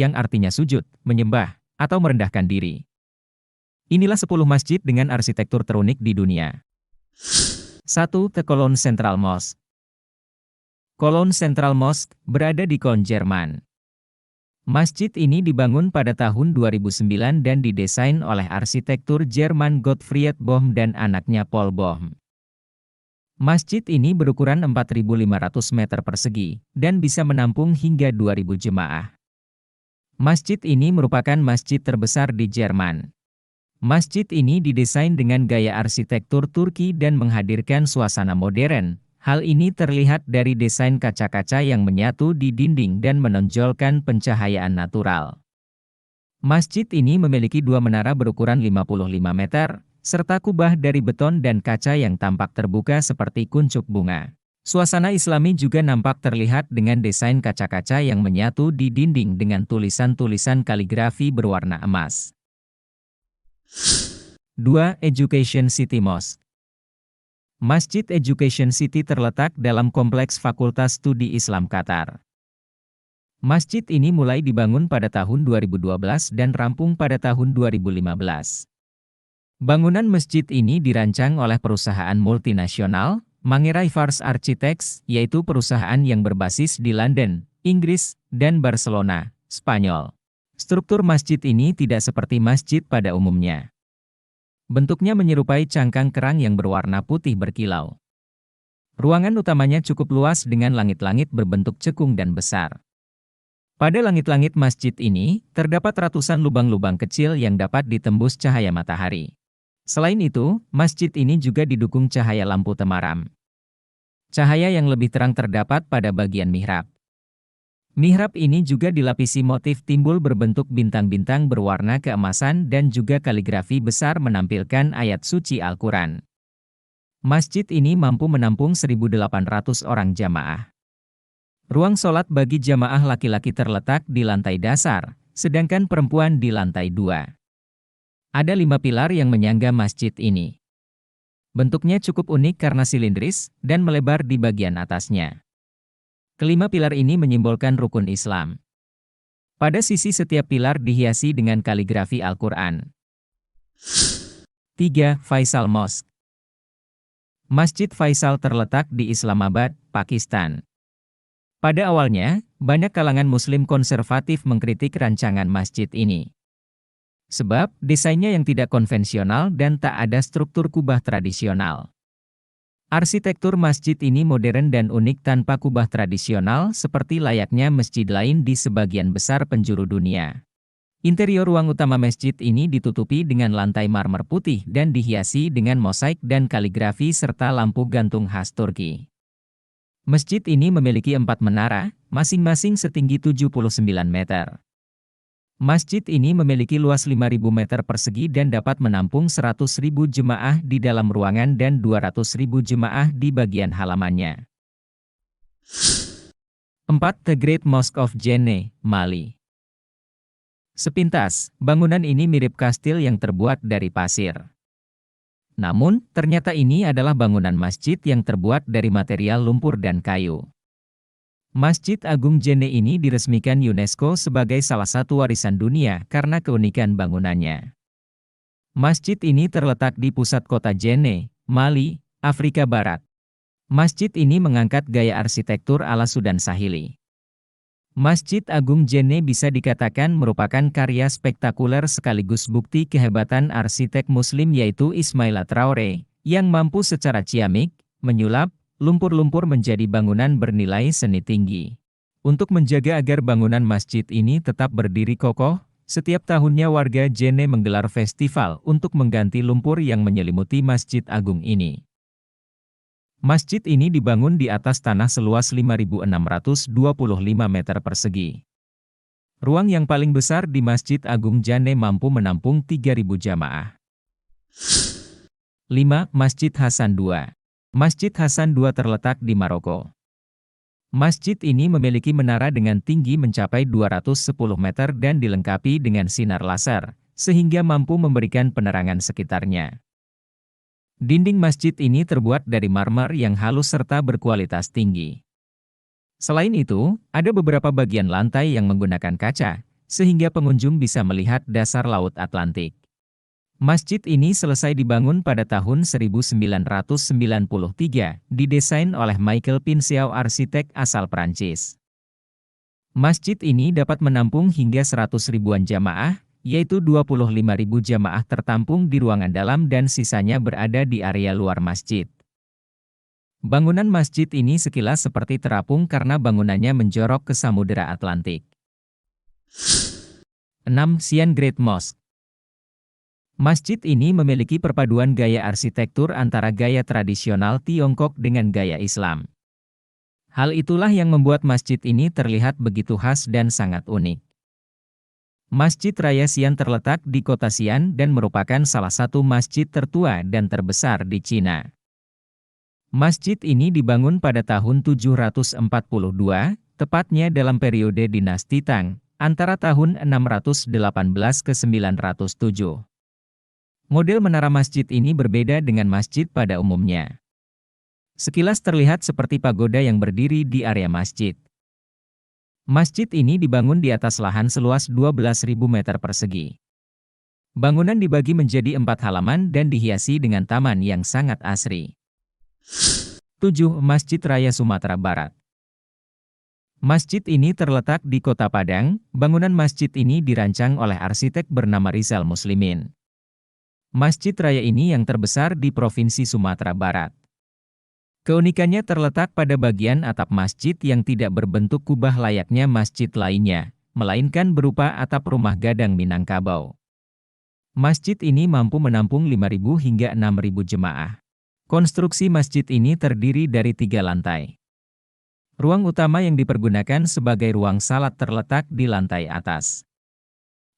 Yang artinya sujud, menyembah, atau merendahkan diri. Inilah 10 masjid dengan arsitektur terunik di dunia. 1. The Cologne Central Mosque. Cologne Central Mosque berada di Köln, Jerman. Masjid ini dibangun pada tahun 2009 dan didesain oleh arsitektur Jerman Gottfried Bohm dan anaknya Paul Bohm. Masjid ini berukuran 4.500 meter persegi, dan bisa menampung hingga 2.000 jemaah. Masjid ini merupakan masjid terbesar di Jerman. Masjid ini didesain dengan gaya arsitektur Turki dan menghadirkan suasana modern. Hal ini terlihat dari desain kaca-kaca yang menyatu di dinding dan menonjolkan pencahayaan natural. Masjid ini memiliki 2 menara berukuran 55 meter, serta kubah dari beton dan kaca yang tampak terbuka seperti kuncup bunga. Suasana Islami juga nampak terlihat dengan desain kaca-kaca yang menyatu di dinding dengan tulisan-tulisan kaligrafi berwarna emas. 2. Education City Mosque. Masjid Education City terletak dalam kompleks Fakultas Studi Islam Qatar. Masjid ini mulai dibangun pada tahun 2012 dan rampung pada tahun 2015. Bangunan masjid ini dirancang oleh perusahaan multinasional, Mangerai Fars Architects, yaitu perusahaan yang berbasis di London, Inggris, dan Barcelona, Spanyol. Struktur masjid ini tidak seperti masjid pada umumnya. Bentuknya menyerupai cangkang kerang yang berwarna putih berkilau. Ruangan utamanya cukup luas dengan langit-langit berbentuk cekung dan besar. Pada langit-langit masjid ini, terdapat ratusan lubang-lubang kecil yang dapat ditembus cahaya matahari. Selain itu, masjid ini juga didukung cahaya lampu temaram. Cahaya yang lebih terang terdapat pada bagian mihrab. Mihrab ini juga dilapisi motif timbul berbentuk bintang-bintang berwarna keemasan dan juga kaligrafi besar menampilkan ayat suci Al-Quran. Masjid ini mampu menampung 1.800 orang jamaah. Ruang sholat bagi jamaah laki-laki terletak di lantai dasar, sedangkan perempuan di lantai 2. Ada 5 pilar yang menyangga masjid ini. Bentuknya cukup unik karena silindris dan melebar di bagian atasnya. Kelima pilar ini menyimbolkan rukun Islam. Pada sisi setiap pilar dihiasi dengan kaligrafi Al-Quran. 3. Faisal Mosque. Masjid Faisal terletak di Islamabad, Pakistan. Pada awalnya, banyak kalangan Muslim konservatif mengkritik rancangan masjid ini. Sebab, desainnya yang tidak konvensional dan tak ada struktur kubah tradisional. Arsitektur masjid ini modern dan unik tanpa kubah tradisional seperti layaknya masjid lain di sebagian besar penjuru dunia. Interior ruang utama masjid ini ditutupi dengan lantai marmer putih dan dihiasi dengan mosaik dan kaligrafi serta lampu gantung khas Turki. Masjid ini memiliki 4 menara, masing-masing setinggi 79 meter. Masjid ini memiliki luas 5.000 meter persegi dan dapat menampung 100.000 jemaah di dalam ruangan dan 200.000 jemaah di bagian halamannya. 4. The Great Mosque of Jenne, Mali. Sepintas, bangunan ini mirip kastil yang terbuat dari pasir. Namun, ternyata ini adalah bangunan masjid yang terbuat dari material lumpur dan kayu. Masjid Agung Jenne ini diresmikan UNESCO sebagai salah satu warisan dunia karena keunikan bangunannya. Masjid ini terletak di pusat kota Jenne, Mali, Afrika Barat. Masjid ini mengangkat gaya arsitektur ala Sudan Sahili. Masjid Agung Jenne bisa dikatakan merupakan karya spektakuler sekaligus bukti kehebatan arsitek Muslim yaitu Ismaila Traore, yang mampu secara ciamik menyulap lumpur-lumpur menjadi bangunan bernilai seni tinggi. Untuk menjaga agar bangunan masjid ini tetap berdiri kokoh, setiap tahunnya warga Jenne menggelar festival untuk mengganti lumpur yang menyelimuti Masjid Agung ini. Masjid ini dibangun di atas tanah seluas 5.625 meter persegi. Ruang yang paling besar di Masjid Agung Jane mampu menampung 3.000 jamaah. 5. Masjid Hasan II. Masjid Hasan II terletak di Maroko. Masjid ini memiliki menara dengan tinggi mencapai 210 meter dan dilengkapi dengan sinar laser, sehingga mampu memberikan penerangan sekitarnya. Dinding masjid ini terbuat dari marmer yang halus serta berkualitas tinggi. Selain itu, ada beberapa bagian lantai yang menggunakan kaca, sehingga pengunjung bisa melihat dasar Laut Atlantik. Masjid ini selesai dibangun pada tahun 1993, didesain oleh Michael Pinceau, arsitek asal Prancis. Masjid ini dapat menampung hingga 100 ribuan jamaah, yaitu 25.000 jamaah tertampung di ruangan dalam dan sisanya berada di area luar masjid. Bangunan masjid ini sekilas seperti terapung karena bangunannya menjorok ke Samudera Atlantik. 6. Xi'an Great Mosque. Masjid ini memiliki perpaduan gaya arsitektur antara gaya tradisional Tiongkok dengan gaya Islam. Hal itulah yang membuat masjid ini terlihat begitu khas dan sangat unik. Masjid Raya Xi'an terletak di kota Xi'an dan merupakan salah satu masjid tertua dan terbesar di Cina. Masjid ini dibangun pada tahun 742, tepatnya dalam periode dinasti Tang, antara tahun 618 ke 907. Model menara masjid ini berbeda dengan masjid pada umumnya. Sekilas terlihat seperti pagoda yang berdiri di area masjid. Masjid ini dibangun di atas lahan seluas 12.000 meter persegi. Bangunan dibagi menjadi 4 halaman dan dihiasi dengan taman yang sangat asri. 7. Masjid Raya Sumatera Barat. Masjid ini terletak di Kota Padang. Bangunan masjid ini dirancang oleh arsitek bernama Rizal Muslimin. Masjid Raya ini yang terbesar di Provinsi Sumatera Barat. Keunikannya terletak pada bagian atap masjid yang tidak berbentuk kubah layaknya masjid lainnya, melainkan berupa atap rumah gadang Minangkabau. Masjid ini mampu menampung 5.000 hingga 6.000 jemaah. Konstruksi masjid ini terdiri dari 3 lantai. Ruang utama yang dipergunakan sebagai ruang salat terletak di lantai atas.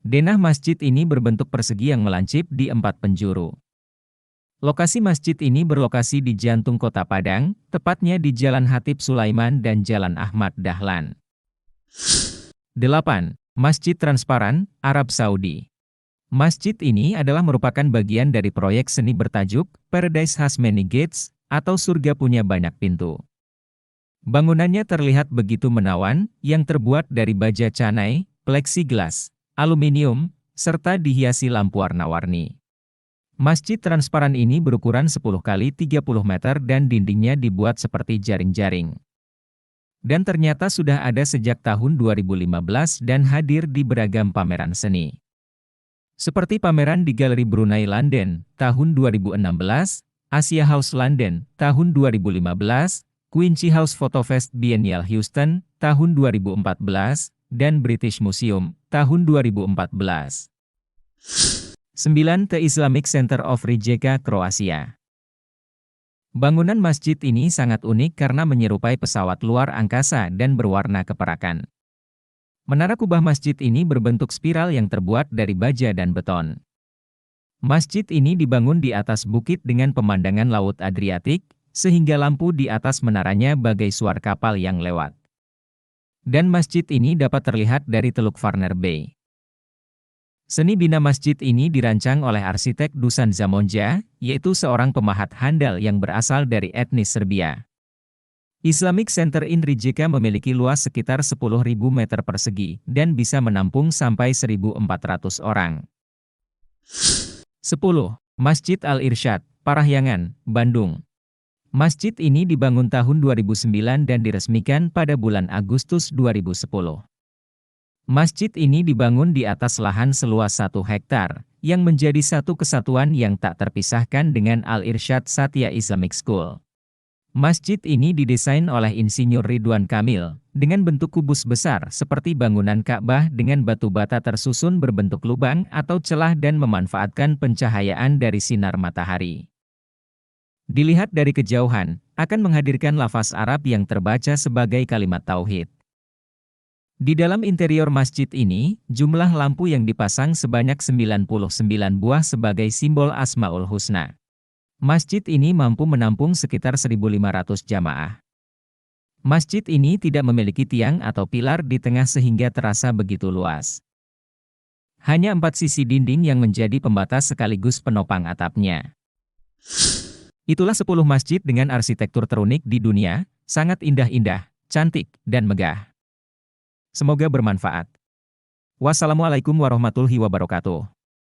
Denah masjid ini berbentuk persegi yang melancip di 4 penjuru. Lokasi masjid ini berlokasi di jantung Kota Padang, tepatnya di Jalan Hatip Sulaiman dan Jalan Ahmad Dahlan. 8. Masjid Transparan, Arab Saudi. Masjid ini adalah merupakan bagian dari proyek seni bertajuk Paradise Has Many Gates, atau Surga Punya Banyak Pintu. Bangunannya terlihat begitu menawan, yang terbuat dari baja canai, plexiglas, aluminium, serta dihiasi lampu warna-warni. Masjid transparan ini berukuran 10 kali 30 meter dan dindingnya dibuat seperti jaring-jaring. Dan ternyata sudah ada sejak tahun 2015 dan hadir di beragam pameran seni. Seperti pameran di Galeri Brunei London, tahun 2016, Asia House London, tahun 2015, Quincy House Photo Fest Biennial Houston, tahun 2014, dan British Museum, tahun 2014. 9. The Islamic Center of Rijeka, Kroasia. Bangunan masjid ini sangat unik karena menyerupai pesawat luar angkasa dan berwarna keperakan. Menara kubah masjid ini berbentuk spiral yang terbuat dari baja dan beton. Masjid ini dibangun di atas bukit dengan pemandangan Laut Adriatik, sehingga lampu di atas menaranya bagai suar kapal yang lewat. Dan masjid ini dapat terlihat dari Teluk Varner Bay. Seni bina masjid ini dirancang oleh arsitek Dusan Zamonja, yaitu seorang pemahat handal yang berasal dari etnis Serbia. Islamic Center in Rijeka memiliki luas sekitar 10.000 meter persegi dan bisa menampung sampai 1.400 orang. 10. Masjid Al-Irsyad, Parahyangan, Bandung. Masjid ini dibangun tahun 2009 dan diresmikan pada bulan Agustus 2010. Masjid ini dibangun di atas lahan seluas 1 hektar, yang menjadi satu kesatuan yang tak terpisahkan dengan Al-Irsyad Satya Islamic School. Masjid ini didesain oleh Insinyur Ridwan Kamil, dengan bentuk kubus besar seperti bangunan Ka'bah dengan batu bata tersusun berbentuk lubang atau celah dan memanfaatkan pencahayaan dari sinar matahari. Dilihat dari kejauhan, akan menghadirkan lafaz Arab yang terbaca sebagai kalimat tauhid. Di dalam interior masjid ini, jumlah lampu yang dipasang sebanyak 99 buah sebagai simbol Asmaul Husna. Masjid ini mampu menampung sekitar 1.500 jamaah. Masjid ini tidak memiliki tiang atau pilar di tengah sehingga terasa begitu luas. Hanya 4 sisi dinding yang menjadi pembatas sekaligus penopang atapnya. Itulah 10 masjid dengan arsitektur terunik di dunia, sangat indah-indah, cantik, dan megah. Semoga bermanfaat. Wassalamualaikum warahmatullahi wabarakatuh.